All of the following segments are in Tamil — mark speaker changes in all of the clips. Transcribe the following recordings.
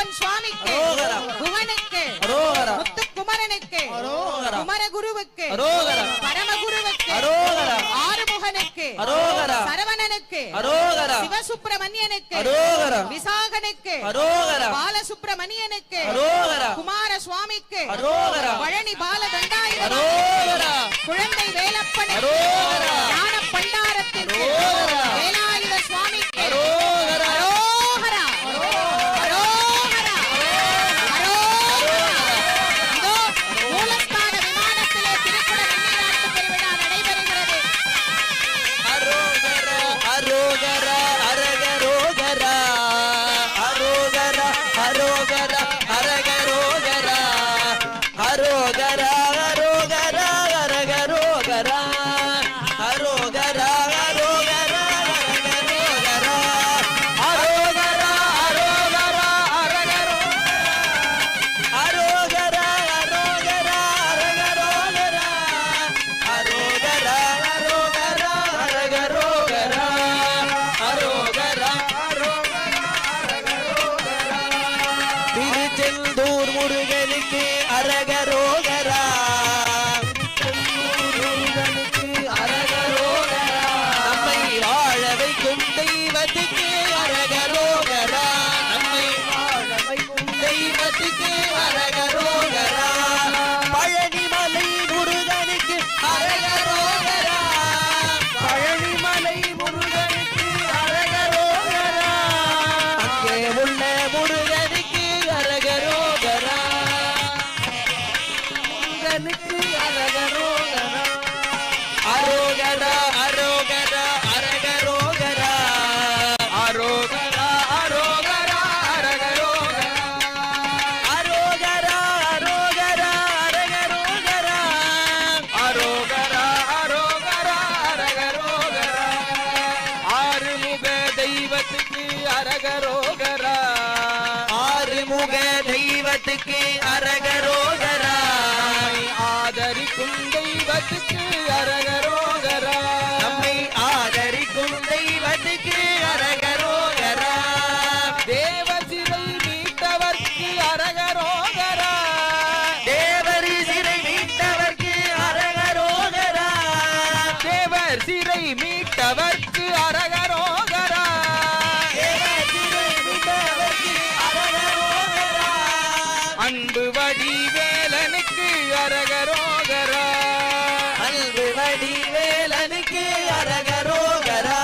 Speaker 1: ஐயப்பன் சுவாமிக்கு, குகனுக்கு, முத்துக்குமரனுக்கு, குமரகுருவுக்கு, பரமகுருவுக்கு, ஆறுமுகனுக்கு, சரவணனுக்கு, சிவசுப்பிரமணியனுக்கு, விசாகனுக்கு, பாலசுப்பிரமணியனுக்கு, குமார சுவாமிக்கு, பழனி பாலதண்டாயுதம், குழந்தை வேலப்பனுக்கு, ஞான பண்டாரத்திற்கு, வேலாயுத சுவாமிக்கு,
Speaker 2: அரகரோகரா, ஆதரிக்கும் தெய்வத்துக்கு அரகரோகரா, நம்மை ஆதரிக்கும் தெய்வத்துக்கு அரகரோகரா, தேவசிறை மீட்டவர்க்கு அரகரோகரா, தேவரி சிறை மீட்டவர்க்கு அரகரோகரா, தேவர் சிறை மீட்டவர்க்கு அரகரோகரா, அன்பு வடிவேலனுக்கு அரகரோகரா, அன்பு வடிவேலனுக்கு அரகரோகரா,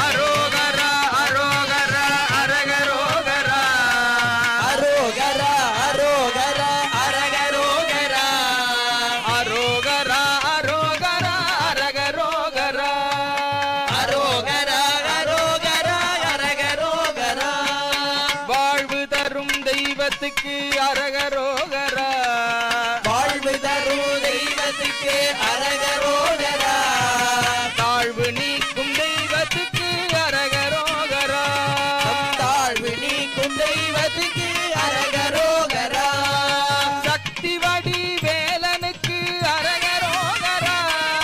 Speaker 2: அரோகரா அரோகரா அரகரோகரா, அரோகரா அரோகரா அரகரோகரா, அரோகரா அரோகரா அரகரோகரா, அரோகரா அரோகரா அரகரோகரா, வாழ்வு தரும் தெய்வத்துக்கு அரகரோ